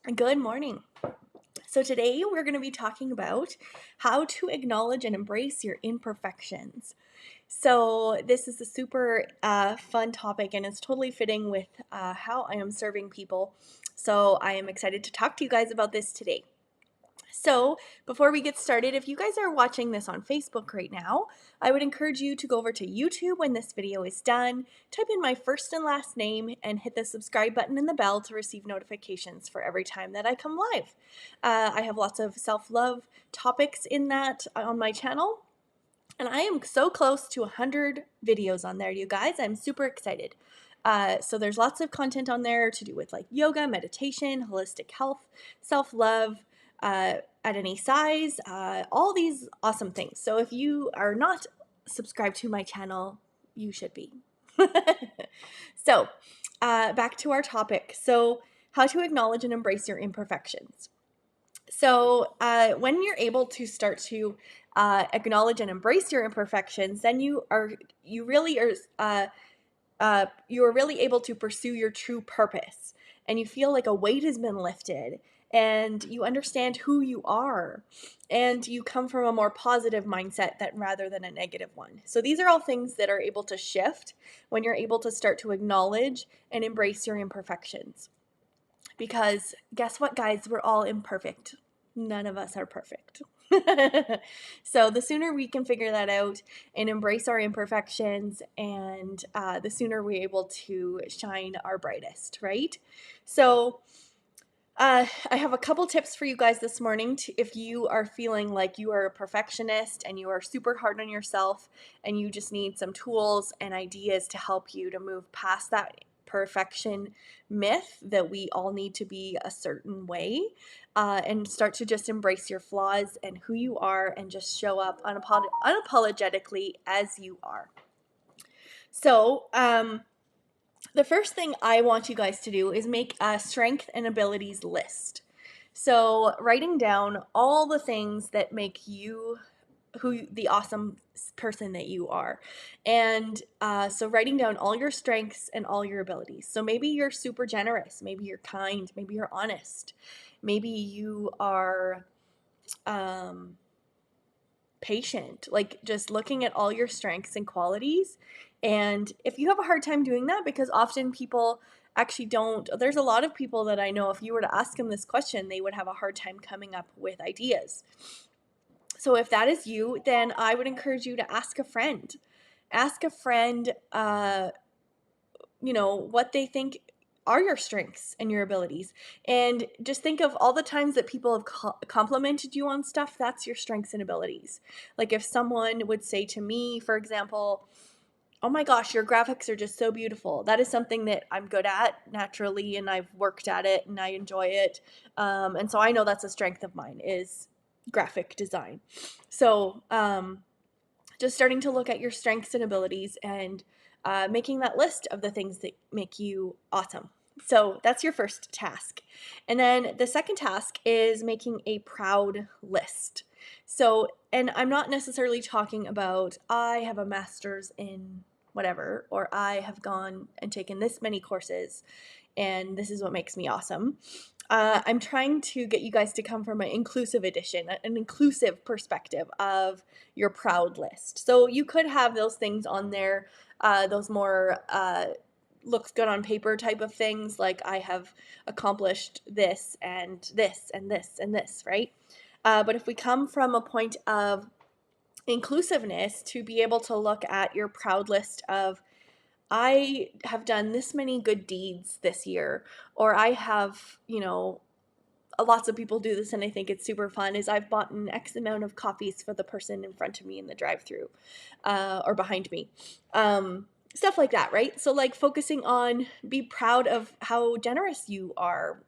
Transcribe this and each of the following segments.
Good morning. So, today we're going to be talking about how to acknowledge and embrace your imperfections. So, this is a super fun topic and it's totally fitting with how I am serving people. So, I am excited to talk to you guys about this today. So, before we get started, if you guys are watching this on Facebook right now, I would encourage you to go over to YouTube when this video is done, type in my first and last name, and hit the subscribe button and the bell to receive notifications for every time that I come live. I have lots of self-love topics in that on my channel, and I am so close to 100 videos on there, you guys. I'm super excited. So there's lots of content on there to do with like yoga, meditation, holistic health, self-love, at any size, all these awesome things. So if you are not subscribed to my channel, you should be. So back to our topic. So how to acknowledge and embrace your imperfections. So when you're able to start to acknowledge and embrace your imperfections, then you really are you are really able to pursue your true purpose, and you feel like a weight has been lifted, and you understand who you are, and you come from a more positive mindset that rather than a negative one. So these are all things that are able to shift when you're able to start to acknowledge and embrace your imperfections. Because guess what, guys? We're all imperfect. None of us are perfect. So the sooner we can figure that out and embrace our imperfections, and the sooner we're able to shine our brightest, right? So I have a couple tips for you guys this morning if you are feeling like you are a perfectionist and you are super hard on yourself and you just need some tools and ideas to help you to move past that perfection myth that we all need to be a certain way, and start to just embrace your flaws and who you are and just show up unapologetically as you are. So, the first thing I want you guys to do is make a strength and abilities list. So, writing down all the things that make you the awesome person that you are. And so, writing down all your strengths and all your abilities. So, maybe you're super generous, maybe you're kind, maybe you're honest, maybe you are um, patient, like just looking at all your strengths and qualities. And if you have a hard time doing that, because often people actually don't, there's a lot of people that I know, if you were to ask them this question, they would have a hard time coming up with ideas. So if that is you, then I would encourage you to ask a friend. Ask a friend, what they think are your strengths and your abilities. And just think of all the times that people have complimented you on stuff. That's your strengths and abilities. Like if someone would say to me, for example, "Oh my gosh, your graphics are just so beautiful." That is something that I'm good at naturally, and I've worked at it and I enjoy it. And so I know that's a strength of mine, is graphic design. So just starting to look at your strengths and abilities, and making that list of the things that make you awesome. So that's your first task. And then the second task is making a proud list. So, and I'm not necessarily talking about I have a master's in whatever, or I have gone and taken this many courses and this is what makes me awesome. I'm trying to get you guys to come from an inclusive edition, an inclusive perspective of your proud list. So you could have those things on there, those more looks good on paper type of things, like I have accomplished this and this and this and this, right? But if we come from a point of inclusiveness, to be able to look at your proud list of, I have done this many good deeds this year, or I have, lots of people do this and I think it's super fun, is I've bought an X amount of coffees for the person in front of me in the drive-through, or behind me. Stuff like that, right? So like focusing on, be proud of how generous you are.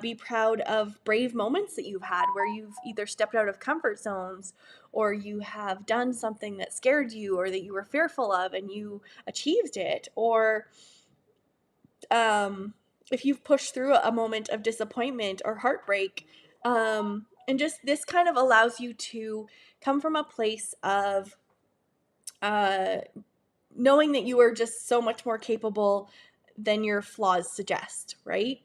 Be proud of brave moments that you've had where you've either stepped out of comfort zones, or you have done something that scared you or that you were fearful of and you achieved it, or if you've pushed through a moment of disappointment or heartbreak. And just this kind of allows you to come from a place of uh, knowing that you are just so much more capable than your flaws suggest, right?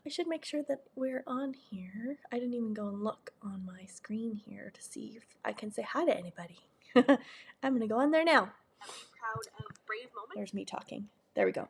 I should make sure that we're on here. I didn't even go and look on my screen here to see if I can say hi to anybody. I'm going to go on there now. Be proud of brave moments. There's me talking. There we go.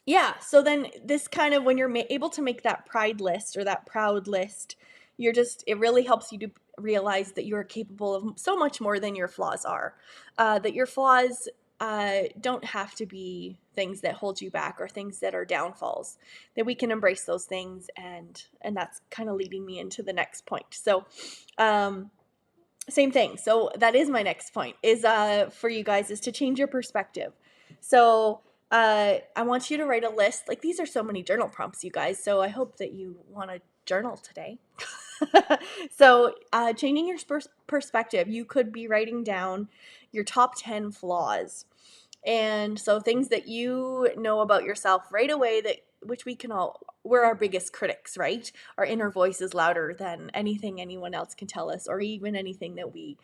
Yeah, so then this kind of, when you're able to make that pride list or that proud list, it really helps you to realize that you are capable of so much more than your flaws are. That your flaws don't have to be things that hold you back or things that are downfalls. That we can embrace those things, and that's kind of leading me into the next point. So, same thing. So that is my next point, is for you guys, is to change your perspective. So I want you to write a list. Like, these are so many journal prompts, you guys. So I hope that you want to journal today. So changing your perspective, you could be writing down your top 10 flaws. And so things that you know about yourself right away, that which we're our biggest critics, right? Our inner voice is louder than anything anyone else can tell us, or even anything that we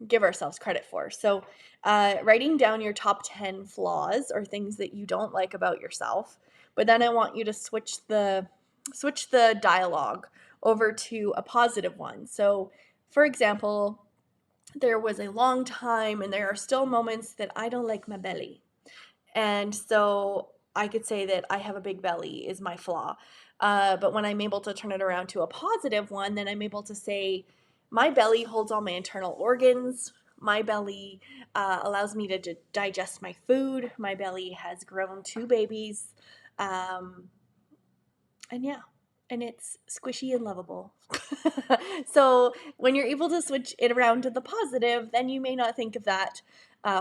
give ourselves credit for. So writing down your top 10 flaws or things that you don't like about yourself. But then I want you to switch the dialogue over to a positive one. So for example, there was a long time, and there are still moments that I don't like my belly. And so I could say that I have a big belly is my flaw. But when I'm able to turn it around to a positive one, then I'm able to say, my belly holds all my internal organs. My belly allows me to digest my food. My belly has grown 2 babies. And yeah, and it's squishy and lovable. So when you're able to switch it around to the positive, then you may not think of that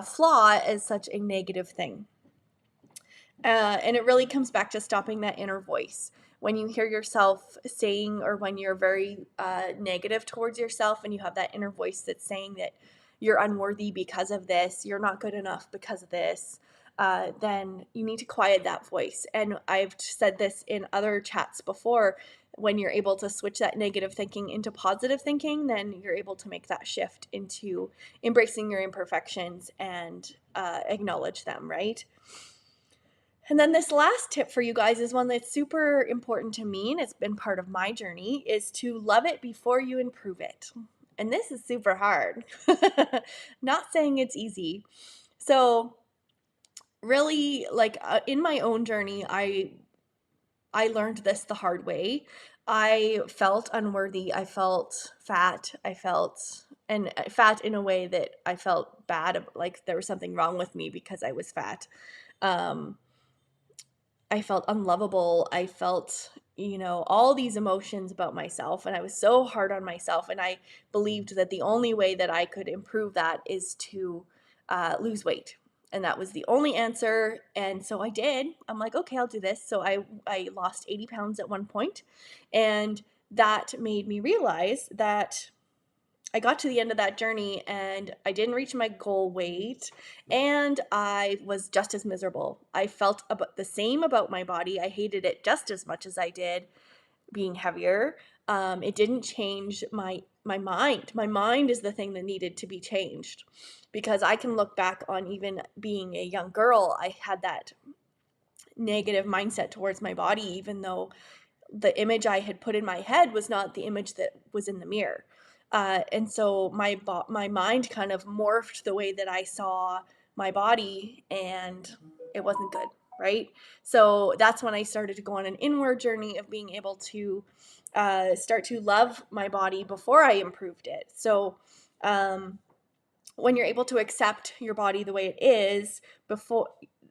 flaw as such a negative thing. And it really comes back to stopping that inner voice. When you hear yourself saying, or when you're very negative towards yourself, and you have that inner voice that's saying that you're unworthy because of this, you're not good enough because of this, then you need to quiet that voice. And I've said this in other chats before. When you're able to switch that negative thinking into positive thinking, then you're able to make that shift into embracing your imperfections and acknowledge them, right? And then this last tip for you guys is one that's super important to me, and it's been part of my journey, is to love it before you improve it. And this is super hard. Not saying it's easy. So really, like in my own journey, I learned this the hard way. I felt unworthy. I felt fat. And fat in a way that I felt bad, like there was something wrong with me because I was fat. I felt unlovable. I felt, all these emotions about myself, and I was so hard on myself. And I believed that the only way that I could improve that is to lose weight. And that was the only answer. And so I did. I'm like, okay, I'll do this. So I lost 80 pounds at one point, and that made me realize that I got to the end of that journey and I didn't reach my goal weight, and I was just as miserable. I felt about the same about my body. I hated it just as much as I did being heavier. It didn't change my mind. My mind is the thing that needed to be changed, because I can look back on even being a young girl. I had that negative mindset towards my body, even though the image I had put in my head was not the image that was in the mirror. And so my mind kind of morphed the way that I saw my body, and it wasn't good, right? So that's when I started to go on an inward journey of being able to start to love my body before I improved it. So when you're able to accept your body the way it is,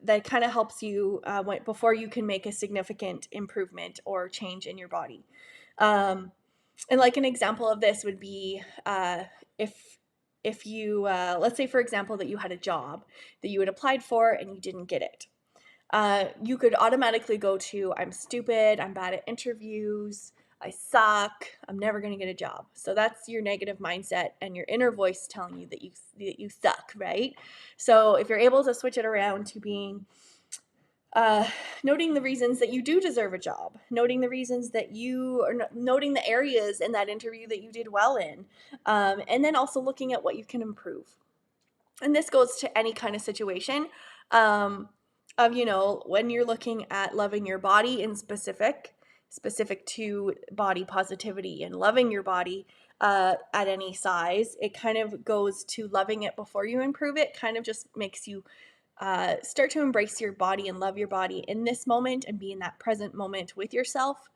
that kind of helps you before you can make a significant improvement or change in your body. And like an example of this would be if you let's say, for example, that you had a job that you had applied for and you didn't get it. You could automatically go to, I'm stupid, I'm bad at interviews, I suck, I'm never going to get a job. So that's your negative mindset and your inner voice telling you that you suck, right? So if you're able to switch it around to being noting the reasons that you do deserve a job, noting the reasons that you are noting the areas in that interview that you did well in, and then also looking at what you can improve. And this goes to any kind of situation. of, when you're looking at loving your body in specific to body positivity and loving your body at any size, it kind of goes to loving it before you improve it, kind of just makes you start to embrace your body and love your body in this moment and be in that present moment with yourself.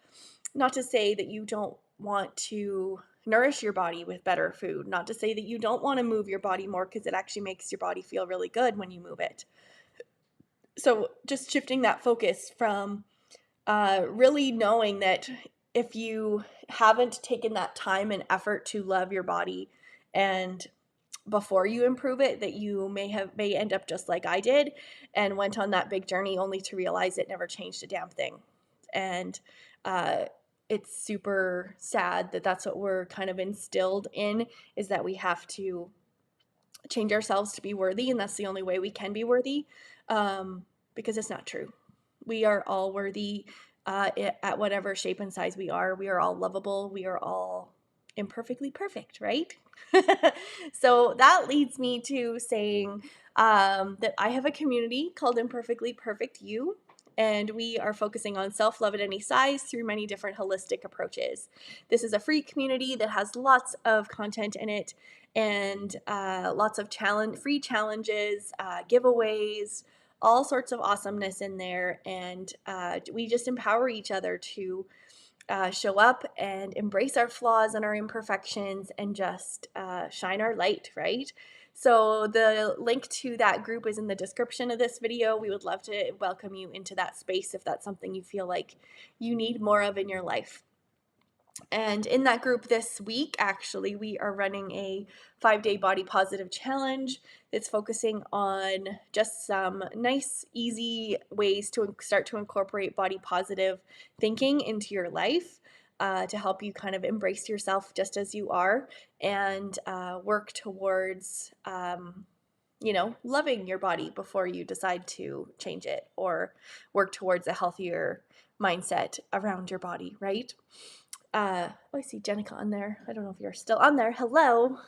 Not to say that you don't want to nourish your body with better food, not to say that you don't want to move your body more, because it actually makes your body feel really good when you move it. So just shifting that focus from really knowing that if you haven't taken that time and effort to love your body and before you improve it, that you may end up just like I did and went on that big journey only to realize it never changed a damn thing. And uh, it's super sad that that's what we're kind of instilled in, is that we have to change ourselves to be worthy, and that's the only way we can be worthy, because it's not true. We are all worthy at whatever shape and size we are. We are all lovable. We are all imperfectly perfect, right? So that leads me to saying that I have a community called Imperfectly Perfect You, and we are focusing on self-love at any size through many different holistic approaches. This is a free community that has lots of content in it, and lots of free challenges, giveaways, all sorts of awesomeness in there. And we just empower each other to show up and embrace our flaws and our imperfections and just shine our light, right? So the link to that group is in the description of this video. We would love to welcome you into that space if that's something you feel like you need more of in your life. And in that group this week, actually, we are running a 5-day body positive challenge that's focusing on just some nice, easy ways to start to incorporate body positive thinking into your life, to help you kind of embrace yourself just as you are, and work towards loving your body before you decide to change it, or work towards a healthier mindset around your body, right? I see Jenica on there. I don't know if you're still on there. Hello.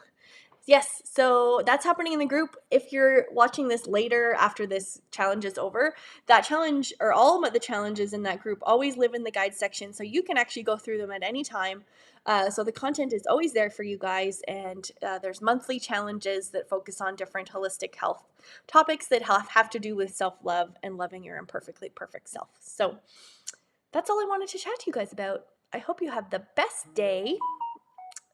Yes, so that's happening in the group. If you're watching this later after this challenge is over, that challenge, or all of the challenges in that group, always live in the guide section, so you can actually go through them at any time. So the content is always there for you guys, and there's monthly challenges that focus on different holistic health topics that have to do with self-love and loving your imperfectly perfect self. So that's all I wanted to chat to you guys about. I hope you have the best day.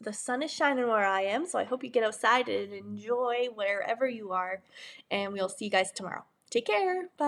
The sun is shining where I am, so I hope you get outside and enjoy wherever you are. And we'll see you guys tomorrow. Take care. Bye.